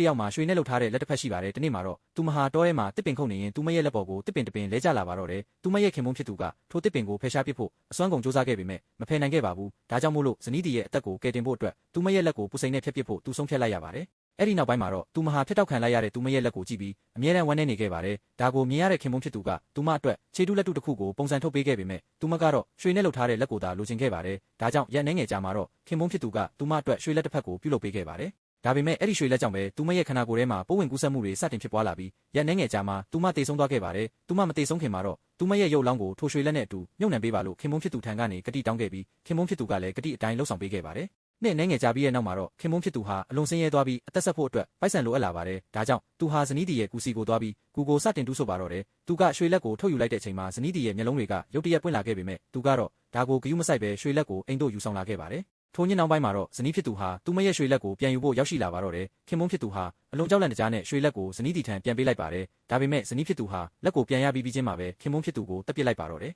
တယောက်မှာရွှေနဲ့လှုပ်ထားတဲ့လက်တစ်ဖက်ရှိပါတယ်တနေ့မှာတော့သူမဟာတောထဲမှာတစ်ပင်ခုတ်နေရင်သူမရဲ့လက်ပေါ်ကိုတစ်ပင်တစ်ပင်လဲကျလာပါတော့တယ်သူမရဲ့ခင်မုန်းဖြစ်သူကထိုတစ်ပင်ကိုဖယ်ရှားပစ်ဖို့အစွမ်းကုန်စူးစမ်းခဲ့ပေမဲ့မဖယ်နိုင်ခဲ့ပါဘူးဒါကြောင့်မို့လို့ဇနီးတီရဲ့အသက်ကိုကယ်တင်ဖို့အတွက်သူမရဲ့လက်ကိုပူစိန်နဲ့ဖျက်ပစ်ဖို့သူဆုံးဖြတ်လိုက်ရပါတယ်အဲ့ဒီနောက်ပိုင်းမှာတော့သူမဟာဖျက်တောက်ခံလိုက်ရတဲ့သူမရဲ့လက်ကိုကြည့်ပြီးအမြဲတမ်းဝမ်းနေခဲ့ပါတယ်ဒါကိုမြင်ရတဲ့ခင်မုန်းဖြစ်သူကသူမအတွက်ခြေတုလက်တုတစ်ခုကိုပုံစံထုတ်ပေးခဲ့ပေမဲ့သူမကတော့ရွှေနဲ့လှုပ်ထားတဲ့လက်ကိုသာလိုချင်ခဲ့ပါတယ်ဒါကြောင့်ရက်နှဲငယ်ကြာမှာတော့ခင်မုန်းဖြစ်သူကသူမအတွက်ရွှေလက်တစ်ဖက်ကိုပြုလုပ်ပေးခဲ့ပါတယ်ဒါပေမဲ့အဲ့ဒီရွှေလက်ကြောင့်ပဲသူမရဲ့ခန္ဓာကိုယ်ထဲမှာပိုးဝင်ကူးစက်မှုတွေစတင်ဖြစ်ပွားလာပြီးရက်နှဲငယ်ကြာမှာသူမတေဆုံးသွားခဲ့ပါတယ်သူမမတေဆုံးခင်မှာတော့သူမရဲ့ရုပ်လောင်းကိုထိုရွှေလက်နဲ့အတူမြုပ်နှံပေးပါလို့ခင်မုန်းဖြစ်သူထံကနေကတိတောင်းခဲ့ပြီးခင်မုန်းဖြစ်သူကလည်းကတိအတိုင်းလှုပ်ဆောင်ပေးခဲ့ပါတယ်နှစ်နှဲငယ်ကြာပြီးတဲ့နောက်မှာတော့ခင်မုန်းဖြစ်သူဟာအလွန်ဆင်းရဲသွားပြီးအသက်ဆက်ဖို့အတွက်ပိုက်ဆံလိုအပ်လာပါတယ်ဒါကြောင့်သူဟာဇနီးတီရဲ့ကူစီကိုသွားပြီးကူကိုစတင်တူးဆိုပါတော့တယ်သူကရွှေလက်ကိုထုတ်ယူလိုက်တဲ့အချိန်မှာဇနီးတီရဲ့မျက်လုံးတွေကရုတ်တရက်ပွင့်လာခဲ့ပေမဲ့သူကတော့ဒါကိုဂရုမစိုက်ပဲရွှေလက်ကိုအိမ်တို့ယူဆောင်လာခဲ့ပါတယ်ထိုညနောက်ပိုင်းမှာတော့ဇနီးဖြစ်သူဟာသူမရဲ့ရွှေလက်ကိုပြန်ယူဖို့ရောက်ရှိလာပါတော့တယ်ခင်မုန်းဖြစ်သူဟာအလွန်ကြောက်လန့်တကြားနဲ့ရွှေလက်ကိုဇနီးတီထံပြန်ပေးလိုက်ပါတယ်ဒါပေမဲ့ဇနီးဖြစ်သူဟာလက်ကိုပြန်ရပြီးချင်းမှာပဲခင်မုန်းဖြစ်သူကိုတပ်ပစ်လိုက်ပါတော့တယ်